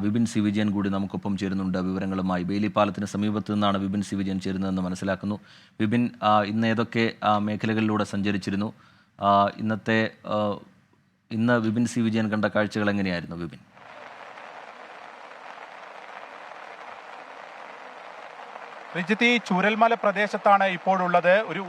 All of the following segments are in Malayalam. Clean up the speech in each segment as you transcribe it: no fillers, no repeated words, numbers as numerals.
വിപിൻ സി വിജയൻ കൂടി നമുക്കൊപ്പം ചേരുന്നുണ്ട് വിവരങ്ങളുമായി. ബെയിലി പാലത്തിന് സമീപത്ത് നിന്നാണ് വിപിൻ സി വിജയൻ ചേരുന്നതെന്ന് മനസ്സിലാക്കുന്നു. വിപിൻ, ഇന്ന് ഏതൊക്കെ മേഖലകളിലൂടെ സഞ്ചരിച്ചിരുന്നു? ഇന്ന് വിപിൻ സി വിജയൻ കണ്ട കാഴ്ചകൾ എങ്ങനെയായിരുന്നു വിപിൻ? റിജിത്ത്, ചൂരൽമല പ്രദേശത്താണ് ഇപ്പോഴുള്ളത്. ഒരു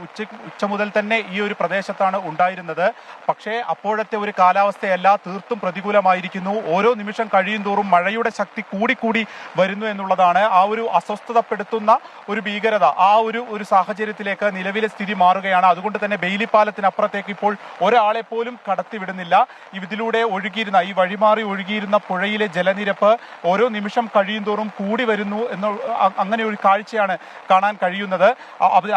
ഉച്ച മുതൽ തന്നെ ഈ ഒരു പ്രദേശത്താണ് ഉണ്ടായിരുന്നത്. പക്ഷേ അപ്പോഴത്തെ ഒരു കാലാവസ്ഥയല്ല, തീർത്തും പ്രതികൂലമായിരിക്കുന്നു. ഓരോ നിമിഷം കഴിയും തോറും മഴയുടെ ശക്തി കൂടിക്കൂടി വരുന്നു എന്നുള്ളതാണ്. ആ ഒരു അസ്വസ്ഥതപ്പെടുത്തുന്ന ഒരു ഭീകരത, ആ ഒരു സാഹചര്യത്തിലേക്ക് നിലവിലെ സ്ഥിതി മാറുകയാണ്. അതുകൊണ്ട് തന്നെ ബെയിലി പാലത്തിനപ്പുറത്തേക്ക് ഇപ്പോൾ ഒരാളെ പോലും കടത്തിവിടുന്നില്ല. ഇതിലൂടെ ഒഴുകിയിരുന്ന, ഈ വഴിമാറി ഒഴുകിയിരുന്ന പുഴയിലെ ജലനിരപ്പ് ഓരോ നിമിഷം കഴിയും തോറും കൂടി വരുന്നു അങ്ങനെ ഒരു കാഴ്ചയാണ് കാണാൻ കഴിയുന്നത്.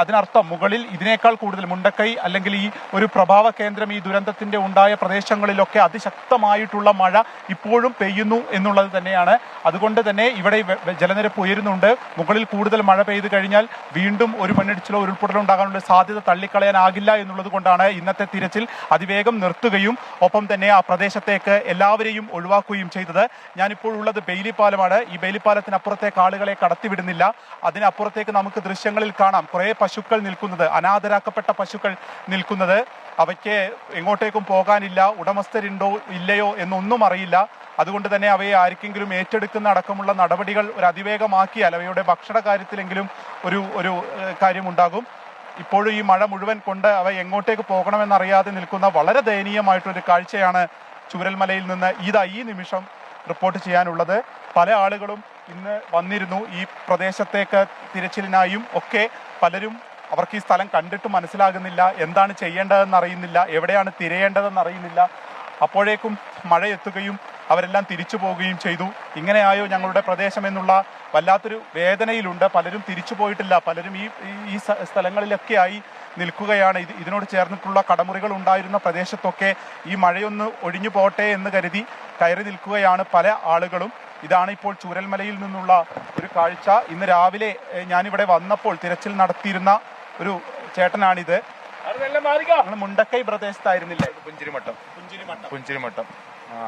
അതിനർത്ഥം മുകളിൽ ഇതിനേക്കാൾ കൂടുതൽ മുണ്ടക്കൈ അല്ലെങ്കിൽ ഈ ഒരു പ്രഭാവ കേന്ദ്രം, ഈ ദുരന്തത്തിന്റെ ഉണ്ടായ പ്രദേശങ്ങളിലൊക്കെ അതിശക്തമായിട്ടുള്ള മഴ ഇപ്പോഴും പെയ്യുന്നു എന്നുള്ളത് തന്നെയാണ്. അതുകൊണ്ട് തന്നെ ഇവിടെ ജലനിരപ്പ് ഉയരുന്നുണ്ട്. മുകളിൽ കൂടുതൽ മഴ പെയ്തു കഴിഞ്ഞാൽ വീണ്ടും ഒരു മണ്ണിടിച്ചിലോ ഉരുൾപൊട്ടലോ ഉണ്ടാകാനുള്ള സാധ്യത തള്ളിക്കളയാനാകില്ല എന്നുള്ളത് കൊണ്ടാണ് ഇന്നത്തെ തിരച്ചിൽ അതിവേഗം നിർത്തുകയും ഒപ്പം തന്നെ ആ പ്രദേശത്തേക്ക് എല്ലാവരെയും ഒഴിവാക്കുകയും ചെയ്തത്. ഞാനിപ്പോൾ ഉള്ളത് ബെയിലി പാലമാണ്. ഈ ബെയിലി പാലത്തിനപ്പുറത്തേക്ക് ആളുകളെ കടത്തിവിടുന്നില്ല. അതിനപ്പുറത്തേക്ക് നമുക്ക് ദൃശ്യങ്ങളിൽ കാണാം കുറേ പശുക്കൾ നിൽക്കുന്നത്, അനാഥരാക്കപ്പെട്ട പശുക്കൾ നിൽക്കുന്നത്. അവയ്ക്ക് എങ്ങോട്ടേക്കും പോകാനില്ല, ഉടമസ്ഥരുണ്ടോ ഇല്ലയോ എന്നൊന്നും അറിയില്ല. അതുകൊണ്ട് തന്നെ അവയെ ആർക്കെങ്കിലും ഏറ്റെടുക്കുന്ന അടക്കമുള്ള നടപടികൾ ഒരു അതിവേഗമാക്കിയാൽ അവയുടെ ഭക്ഷണ കാര്യത്തിലെങ്കിലും ഒരു കാര്യമുണ്ടാകും. ഇപ്പോഴും ഈ മഴ മുഴുവൻ കൊണ്ട് അവ എങ്ങോട്ടേക്ക് പോകണമെന്നറിയാതെ നിൽക്കുന്ന വളരെ ദയനീയമായിട്ടൊരു കാഴ്ചയാണ് ചൂരൽമലയിൽ നിന്ന് ഈ നിമിഷം റിപ്പോർട്ട് ചെയ്യാനുള്ളത്. പല ആളുകളും ഇന്ന് വന്നിരുന്നു ഈ പ്രദേശത്തേക്ക് തിരച്ചിലിനായും ഒക്കെ. പലരും അവർക്ക് ഈ സ്ഥലം കണ്ടിട്ട് മനസ്സിലാകുന്നില്ല, എന്താണ് ചെയ്യേണ്ടതെന്ന് അറിയുന്നില്ല, എവിടെയാണ് തിരയേണ്ടതെന്ന് അറിയുന്നില്ല. അപ്പോഴേക്കും മഴ എത്തുകയും അവരെല്ലാം തിരിച്ചു പോവുകയും ചെയ്തു. ഇങ്ങനെയായോ ഞങ്ങളുടെ പ്രദേശം എന്നുള്ള വല്ലാത്തൊരു വേദനയിലുണ്ട്. പലരും തിരിച്ചു പോയിട്ടില്ല, പലരും ഈ സ്ഥലങ്ങളിലൊക്കെയായി നിൽക്കുകയാണ്. ഇതിനോട് ചേർന്നിട്ടുള്ള കടമുറികൾ ഉണ്ടായിരുന്ന പ്രദേശത്തൊക്കെ ഈ മഴയൊന്ന് ഒഴിഞ്ഞു പോട്ടെ എന്ന് കരുതി കയറി നിൽക്കുകയാണ് പല ആളുകളും. ഇതാണ് ഇപ്പോൾ ചൂരൽമലയിൽ നിന്നുള്ള ഒരു കാഴ്ച. ഇന്ന് രാവിലെ ഞാനിവിടെ വന്നപ്പോൾ തിരച്ചിൽ നടത്തിയിരുന്ന ഒരു ചേട്ടനാണിത്. മുണ്ടക്കൈ പ്രദേശത്തായിരുന്നില്ലേ? പുഞ്ചിരിമട്ടം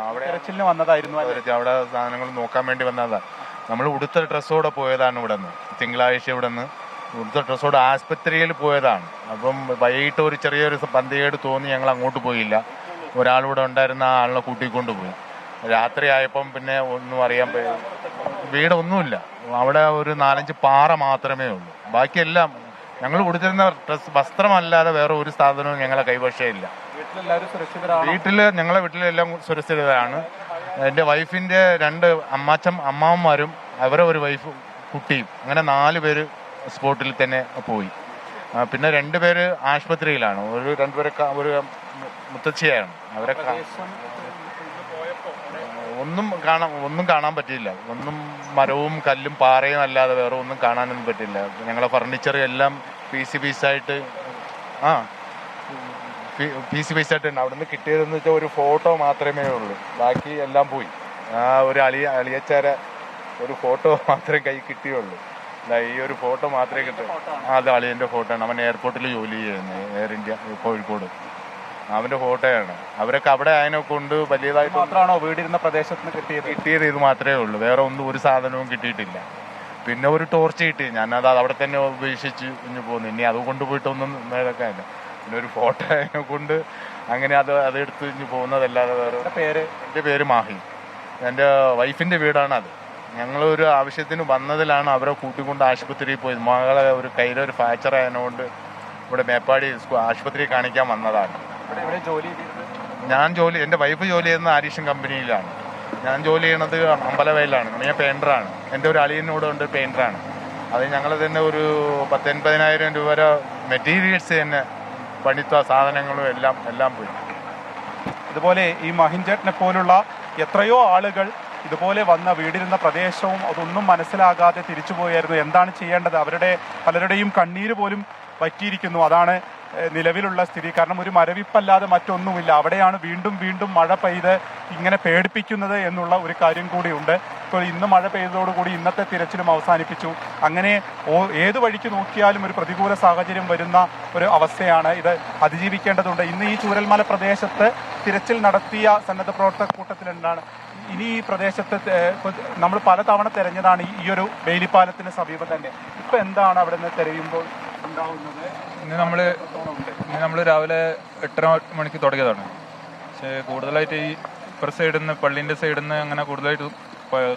അവിടെ തിരച്ചിലിന് വന്നതായിരുന്നു. അവിടെ സാധനങ്ങൾ നോക്കാൻ വേണ്ടി വന്നതാണ്. നമ്മൾ ഉടുത്ത ഡ്രസ്സോടെ പോയതാണ്. ഇവിടെ നിന്ന് തിങ്കളാഴ്ച ഇവിടെ നിന്ന് ഉടുത്ത ഡ്രസ്സോടെ ആസ്പത്രിയിൽ പോയതാണ്. അപ്പം വൈകിട്ട് ഒരു ചെറിയൊരു പന്തികേട് തോന്നി ഞങ്ങൾ അങ്ങോട്ട് പോയില്ല. ഒരാളിവിടെ ഉണ്ടായിരുന്ന ആ ആളിനെ കൂട്ടിക്കൊണ്ടുപോയി. രാത്രി ആയപ്പം പിന്നെ ഒന്നും അറിയാൻ വീടൊന്നുമില്ല. അവിടെ ഒരു 4-5 പാറ മാത്രമേ ഉള്ളൂ. ബാക്കിയെല്ലാം ഞങ്ങൾ കൊടുത്തിരുന്ന വസ്ത്രമല്ലാതെ വേറെ ഒരു സാധനവും ഞങ്ങളെ കൈവശമില്ല. ഞങ്ങളെ വീട്ടിലെല്ലാം സുരക്ഷിതരാണ്. എൻ്റെ വൈഫിൻ്റെ 2 അമ്മാവന്മാരും അവരെ ഒരു വൈഫ് കുട്ടിയും, അങ്ങനെ 4 പേര് സ്പോട്ടിൽ തന്നെ പോയി. പിന്നെ 2 പേര് ആശുപത്രിയിലാണ്. 2 പേരൊക്കെ ഒരു മുത്തച്ഛയാണ്. അവരെ ഒന്നും കാണാൻ പറ്റിയില്ല. ഒന്നും മരവും കല്ലും പാറയും അല്ലാതെ വേറെ ഒന്നും കാണാനൊന്നും പറ്റില്ല. ഞങ്ങളെ ഫർണിച്ചർ എല്ലാം പീസ് പീസായിട്ട് അവിടെ നിന്ന് കിട്ടിയതെന്ന് വെച്ചാൽ ഒരു ഫോട്ടോ മാത്രമേ ഉള്ളൂ. ബാക്കി എല്ലാം പോയി. ഒരു അളിയച്ചാര ഒരു ഫോട്ടോ മാത്രമേ കൈ കിട്ടിയുള്ളൂ. ഈ ഒരു ഫോട്ടോ മാത്രമേ കിട്ടൂ. അത് അളിയൻ്റെ ഫോട്ടോ ആണ്. അവൻ എയർപോർട്ടിൽ ജോലി ചെയ്യുന്നത്, എയർ ഇന്ത്യ കോഴിക്കോട്. അവന്റെ ഫോട്ടോയാണ്. അവരൊക്കെ അവിടെ അതിനെ കൊണ്ട് വലിയതായിട്ട് മാത്രമാണോ വീടിരുന്ന പ്രദേശത്ത് കിട്ടിയത്? ഇത് മാത്രമേ ഉള്ളൂ. വേറെ ഒരു സാധനവും കിട്ടിയിട്ടില്ല. പിന്നെ ഒരു ടോർച്ച് കിട്ടി. ഞാനത് അവിടെ തന്നെ ഉപേക്ഷിച്ച് ഇഞ്ഞു പോന്നു. ഇനി അത് കൊണ്ടുപോയിട്ടൊന്നും നേടാനില്ല. പിന്നെ ഒരു ഫോട്ടോ അതിനെ കൊണ്ട് അങ്ങനെ അതെടുത്ത് ഇഞ്ഞു പോകുന്നതല്ലാതെ വേറെ. എൻ്റെ പേര് മാഹി. എൻ്റെ വൈഫിൻ്റെ വീടാണ് അത്. ഞങ്ങളൊരു ആവശ്യത്തിന് വന്നതിലാണ് അവരെ കൂട്ടിക്കൊണ്ട് ആശുപത്രിയിൽ പോയത്. മകളെ ഒരു കയ്യിലൊരു ഫ്രാക്ചർ ആയതുകൊണ്ട് ഇവിടെ മേപ്പാടി ആശുപത്രിയിൽ കാണിക്കാൻ വന്നതാണ്. എൻ്റെ വൈഫ് ജോലി ചെയ്യുന്ന ആരീഷൻ കമ്പനിയിലാണ്. ഞാൻ ജോലി ചെയ്യണത് അമ്പലവയലാണ്. ഞാൻ പെയിൻ്ററാണ്. എൻ്റെ ഒരു അളിയനോട് ഉണ്ട് പെയിൻ്ററാണ്. അത് ഞങ്ങൾ തന്നെ ഒരു 10-80,000 രൂപ വരെ മെറ്റീരിയൽസ് തന്നെ പണിത്ത സാധനങ്ങളും എല്ലാം പോയി. ഇതുപോലെ ഈ മഹിൻചേട്ടനെ പോലുള്ള എത്രയോ ആളുകൾ ഇതുപോലെ വന്ന വീടിരുന്ന പ്രദേശവും അതൊന്നും മനസ്സിലാകാതെ തിരിച്ചുപോയായിരുന്നു. എന്താണ് ചെയ്യേണ്ടത്? പലരുടെയും കണ്ണീര് പോലും വറ്റിയിരിക്കുന്നു. അതാണ് നിലവിലുള്ള സ്ഥിതി. കാരണം ഒരു മരവിപ്പല്ലാതെ മറ്റൊന്നുമില്ല. അവിടെയാണ് വീണ്ടും മഴ പെയ്ത് ഇങ്ങനെ പേടിപ്പിക്കുന്നത് എന്നുള്ള ഒരു കാര്യം കൂടിയുണ്ട്. ഇപ്പോൾ ഇന്ന് മഴ പെയ്തതോടുകൂടി ഇന്നത്തെ തിരച്ചിലും അവസാനിപ്പിച്ചു. അങ്ങനെ ഏത് വഴിക്ക് നോക്കിയാലും ഒരു പ്രതികൂല സാഹചര്യം വരുന്ന ഒരു അവസ്ഥയാണ്. ഇത് അതിജീവിക്കേണ്ടതുണ്ട്. ഇന്ന് ഈ ചൂരൽമല പ്രദേശത്ത് തിരച്ചിൽ നടത്തിയ സന്നദ്ധ പ്രവർത്തക കൂട്ടത്തിലുണ്ടാണ് ഇനി ഈ പ്രദേശത്ത് നമ്മൾ പലതവണ തെരഞ്ഞതാണ് ഈ ഒരു വേലിപ്പാലത്തിന് സമീപം തന്നെ. ഇപ്പൊ എന്താണ് അവിടെ നിന്ന് തെരയുമ്പോൾ ഉണ്ടാവുന്നത്? ഇന്ന് നമ്മൾ രാവിലെ 8:30 മണിക്ക് തുടങ്ങിയതാണ്. പക്ഷേ കൂടുതലായിട്ട് ഈ സൈഡിൽ നിന്ന് പള്ളീൻ്റെ സൈഡിൽ നിന്ന് അങ്ങനെ കൂടുതലായിട്ട്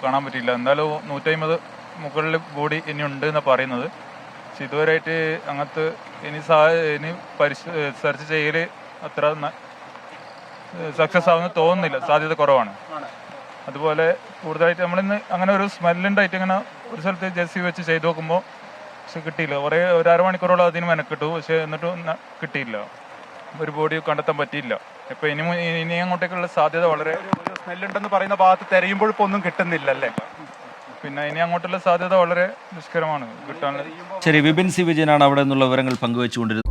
കാണാൻ പറ്റിയില്ല. എന്തായാലും 150 മുകളിൽ ബോഡി ഇനി ഉണ്ട് എന്നാണ് പറയുന്നത്. പക്ഷെ ഇതുവരെയായിട്ട് അങ്ങനത്തെ ഇനി സെർച്ച് ചെയ്യൽ അത്ര സക്സസ് ആവുമെന്ന് തോന്നുന്നില്ല, സാധ്യത കുറവാണ്. അതുപോലെ കൂടുതലായിട്ട് നമ്മളിന്ന് അങ്ങനെ ഒരു സ്മെല്ലുണ്ടായിട്ട് ഇങ്ങനെ ഒരു സ്ഥലത്ത് ജെസ്സി വെച്ച് ചെയ്ത് നോക്കുമ്പോൾ പക്ഷെ കിട്ടിയില്ല. ഒരു അരമണിക്കൂറോളം അതിന് മെനക്കിട്ടു, പക്ഷെ എന്നിട്ടും കിട്ടിയില്ല, ഒരു ബോഡി കണ്ടെത്താൻ പറ്റിയില്ല. ഇപ്പൊ ഇനി അങ്ങോട്ടേക്കുള്ള സാധ്യത വളരെ സ്മെല്ലുണ്ടെന്ന് പറയുന്ന ഭാഗത്ത് തെരയുമ്പോൾ ഇപ്പൊ ഒന്നും കിട്ടുന്നില്ലല്ലേ? പിന്നെ ഇനി അങ്ങോട്ടുള്ള സാധ്യത വളരെ ദുഷ്കരമാണ് കിട്ടാൻ. ശരി, വിപിൻ സി വിജയനാണ് അവിടെ നിന്നുള്ള വിവരങ്ങൾ പങ്കുവെച്ചുകൊണ്ടിരുന്നത്.